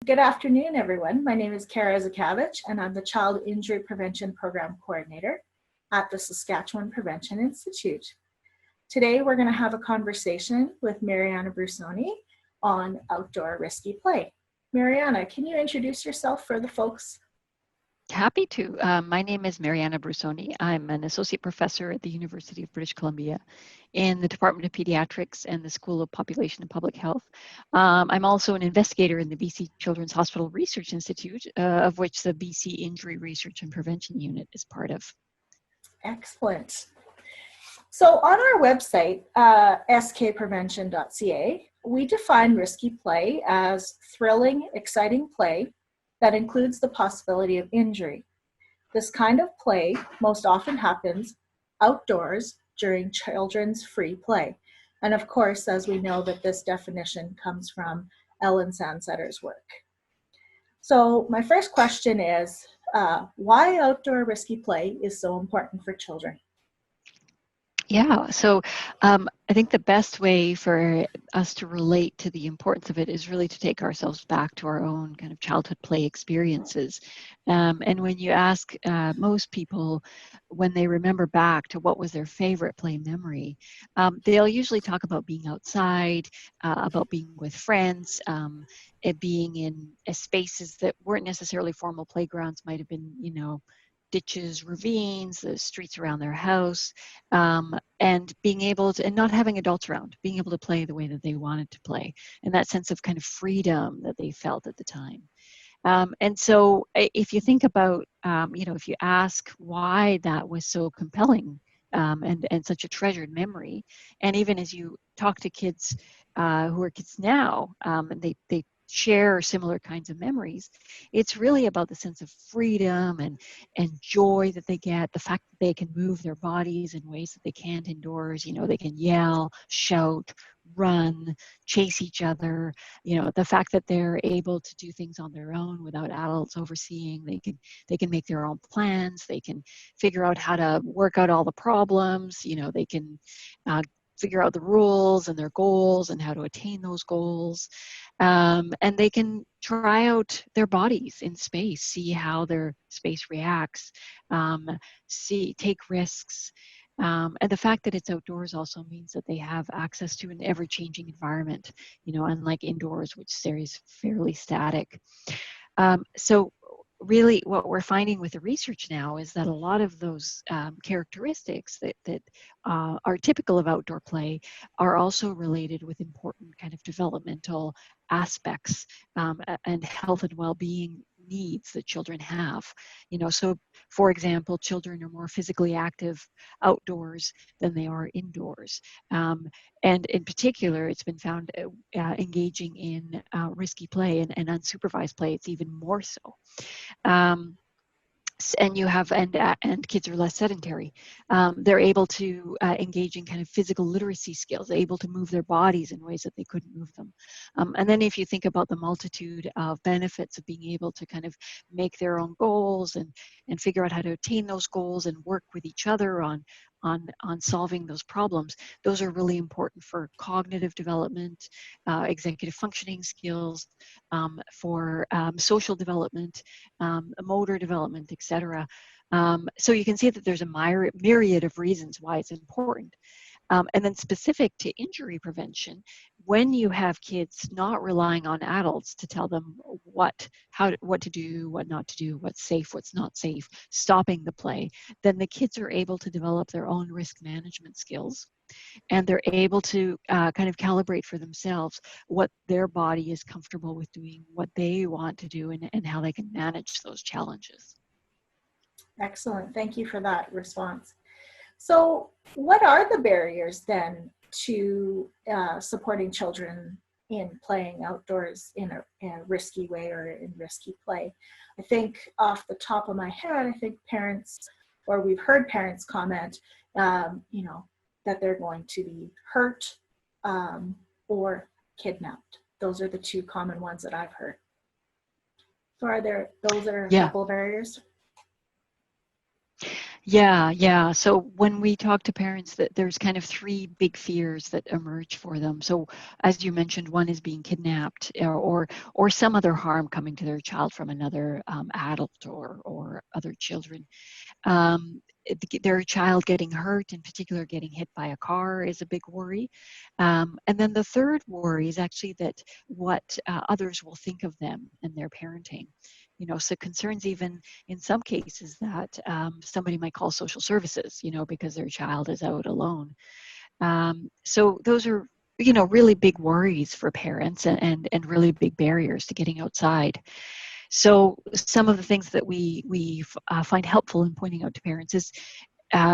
Good afternoon, everyone. My name is Cara Zukewich, and I'm the Child Injury Prevention Program Coordinator at the Saskatchewan Prevention Institute. Today, we're going to have a conversation with Mariana Brussoni on outdoor risky play. Mariana, can you introduce yourself for the folks? Happy to. My name is Mariana Brussoni. I'm an associate professor at the University of British Columbia in the Department of Pediatrics and the School of Population and Public Health. I'm also an investigator in the BC Children's Hospital Research Institute, of which the BC Injury Research and Prevention Unit is part of. Excellent. So on our website, skprevention.ca, we define risky play as thrilling, exciting play that includes the possibility of injury. This kind of play most often happens outdoors during children's free play. And of course, as we know, that this definition comes from Ellen Sandsetter's work. So my first question is, why outdoor risky play is so important for children? Yeah, so I think the best way for us to relate to the importance of it is really to take ourselves back to our own kind of childhood play experiences. And when you ask most people when they remember back to what was their favorite play memory, they'll usually talk about being outside, about being with friends, it being in spaces that weren't necessarily formal playgrounds, might have been, ditches, ravines, the streets around their house, and being able to, and not having adults around, being able to play the way that they wanted to play, and that sense of kind of freedom that they felt at the time. And so if you think about, if you ask why that was so compelling and such a treasured memory, and even as you talk to kids who are kids now, and they share similar kinds of memories, it's really about the sense of freedom and joy that they get, the fact that they can move their bodies in ways that they can't indoors. They can yell, shout, run, chase each other, the fact that they're able to do things on their own without adults overseeing. They can make their own plans, they can figure out how to work out all the problems, they can figure out the rules and their goals and how to attain those goals. And they can try out their bodies in space, see how their space reacts, take risks. And the fact that it's outdoors also means that they have access to an ever-changing environment, unlike indoors, which stays fairly static. So really what we're finding with the research now is that a lot of those characteristics that are typical of outdoor play are also related with important kind of developmental aspects and health and well-being needs that children have. So for example, children are more physically active outdoors than they are indoors. And in particular, it's been found engaging in risky play and unsupervised play, it's even more so. And you have and kids are less sedentary. They're able to engage in kind of physical literacy skills, able to move their bodies in ways that they couldn't move them. And then if you think about the multitude of benefits of being able to kind of make their own goals and figure out how to attain those goals and work with each other on solving those problems, those are really important for cognitive development, executive functioning skills, for social development, motor development, etc. So you can see that there's a myriad of reasons why it's important. And then specific to injury prevention, when you have kids not relying on adults to tell them what to do, what not to do, what's safe, what's not safe, stopping the play, then the kids are able to develop their own risk management skills. And they're able to kind of calibrate for themselves what their body is comfortable with doing, what they want to do, and how they can manage those challenges. Excellent. Thank you for that response. So what are the barriers then to supporting children in playing outdoors in a risky way or in risky play? I think off the top of my head, I think parents, or we've heard parents comment, that they're going to be hurt or kidnapped. Those are the two common ones that I've heard. So those are a couple of barriers? Yeah. So when we talk to parents, that there's kind of three big fears that emerge for them. So as you mentioned, one is being kidnapped, or some other harm coming to their child from another adult or other children. Their child getting hurt, in particular getting hit by a car, is a big worry. And then the third worry is actually that what others will think of them and their parenting. So concerns even in some cases that somebody might call social services, because their child is out alone. So those are, really big worries for parents, and really big barriers to getting outside. So some of the things that we find helpful in pointing out to parents is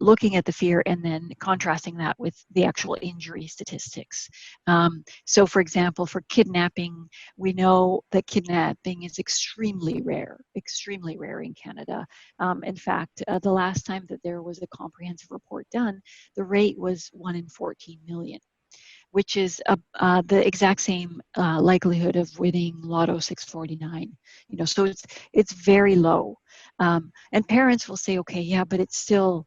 looking at the fear and then contrasting that with the actual injury statistics. So for example, for kidnapping, we know that kidnapping is extremely rare in Canada. In fact, the last time that there was a comprehensive report done, the rate was 1 in 14 million, which is the exact same likelihood of winning Lotto 649. So it's very low. And parents will say, okay, yeah, but it's still,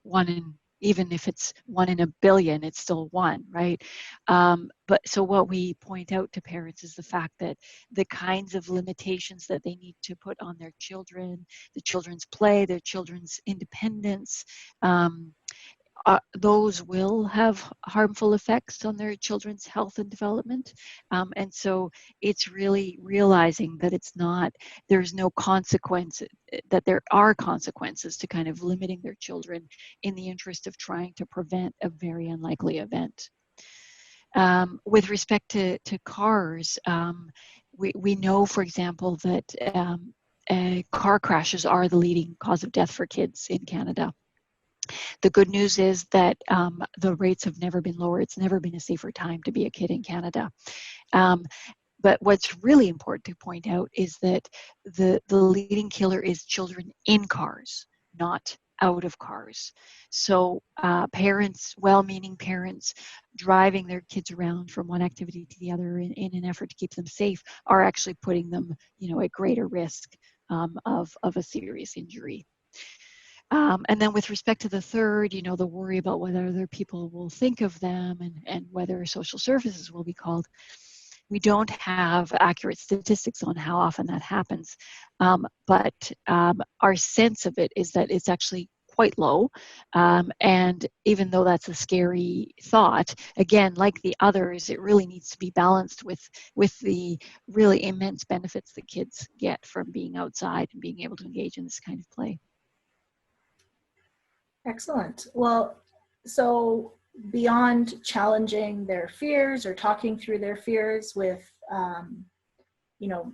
one in, even if it's 1 in a billion, it's still one, right? But so what we point out to parents is the fact that the kinds of limitations that they need to put on their children, the children's play, their children's independence, those will have harmful effects on their children's health and development. And so it's really realizing that there's no consequence, that there are consequences to kind of limiting their children in the interest of trying to prevent a very unlikely event. With respect to cars, we know, for example, that car crashes are the leading cause of death for kids in Canada. The good news is that the rates have never been lower. It's never been a safer time to be a kid in Canada. But what's really important to point out is that the leading killer is children in cars, not out of cars. So parents, well-meaning parents, driving their kids around from one activity to the other in an effort to keep them safe, are actually putting them, at greater risk of a serious injury. And then with respect to the third, the worry about whether other people will think of them, and whether social services will be called. We don't have accurate statistics on how often that happens, but our sense of it is that it's actually quite low. And even though that's a scary thought, again, like the others, it really needs to be balanced with the really immense benefits that kids get from being outside and being able to engage in this kind of play. Excellent. Well, so beyond challenging their fears or talking through their fears with,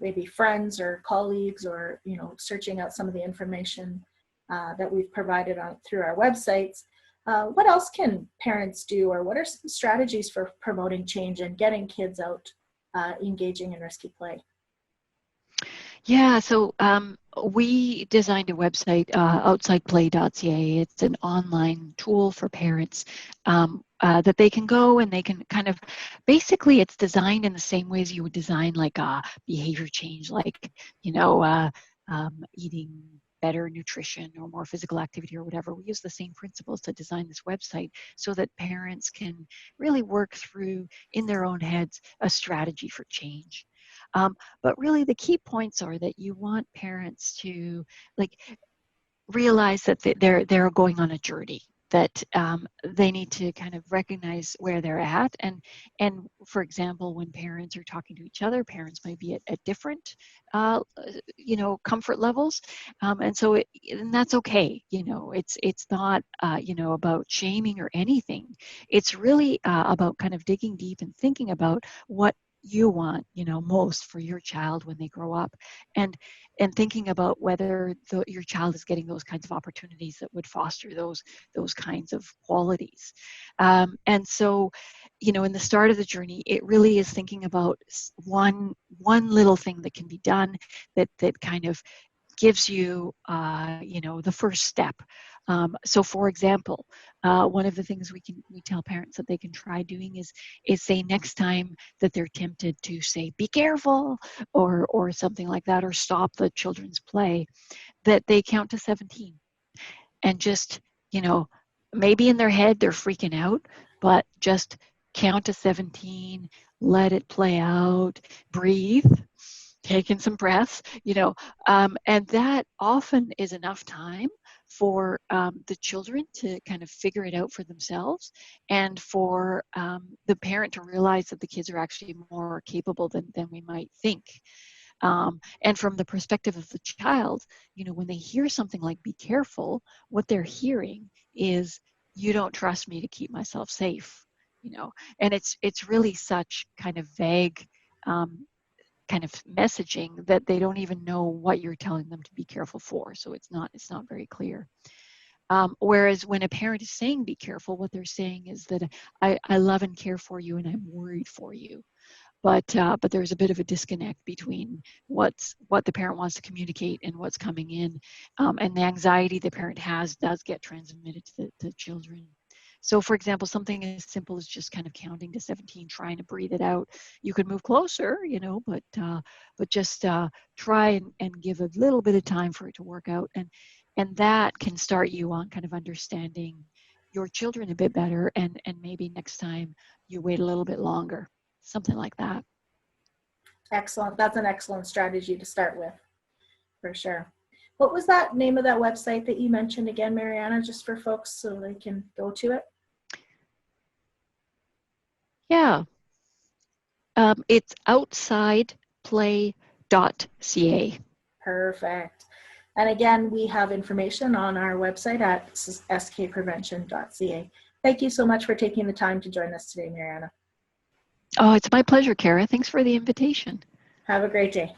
maybe friends or colleagues, or, searching out some of the information that we've provided through our websites, what else can parents do, or what are some strategies for promoting change and getting kids out engaging in risky play? Yeah, so we designed a website, outsideplay.ca. It's an online tool for parents that they can go and they can kind of, basically it's designed in the same ways you would design like a behavior change, like, eating better nutrition or more physical activity or whatever. We use the same principles to design this website so that parents can really work through in their own heads a strategy for change. But really the key points are that you want parents to realize that they're going on a journey, that they need to kind of recognize where they're at. And for example, when parents are talking to each other, parents might be at different comfort levels, and so and that's okay. It's not about shaming or anything. It's really about kind of digging deep and thinking about what you want most for your child when they grow up, and thinking about whether your child is getting those kinds of opportunities that would foster those kinds of qualities. And so, in the start of the journey, it really is thinking about one little thing that can be done that kind of gives you, the first step. So, for example, one of the things we tell parents that they can try doing is say next time that they're tempted to say, "Be careful," or something like that, or stop the children's play, that they count to 17. and just, maybe in their head they're freaking out, but just count to 17, let it play out, breathe, take in some breaths, and that often is enough time for the children to kind of figure it out for themselves, and for the parent to realize that the kids are actually more capable than we might think. And from the perspective of the child, when they hear something like "be careful," what they're hearing is, "You don't trust me to keep myself safe," and it's really such kind of vague kind of messaging that they don't even know what you're telling them to be careful for. So it's not very clear. Whereas when a parent is saying "be careful," what they're saying is that I love and care for you, and I'm worried for you. But there's a bit of a disconnect between what the parent wants to communicate and what's coming in, and the anxiety the parent has does get transmitted to the children. So, for example, something as simple as just kind of counting to 17, trying to breathe it out. You could move closer, but just try and give a little bit of time for it to work out, and that can start you on kind of understanding your children a bit better, and maybe next time you wait a little bit longer, something like that. Excellent. That's an excellent strategy to start with, for sure. What was that name of that website that you mentioned again, Mariana, just for folks so they can go to it? Yeah. It's outsideplay.ca. Perfect. And again, we have information on our website at skprevention.ca. Thank you so much for taking the time to join us today, Mariana. Oh, it's my pleasure, Cara. Thanks for the invitation. Have a great day.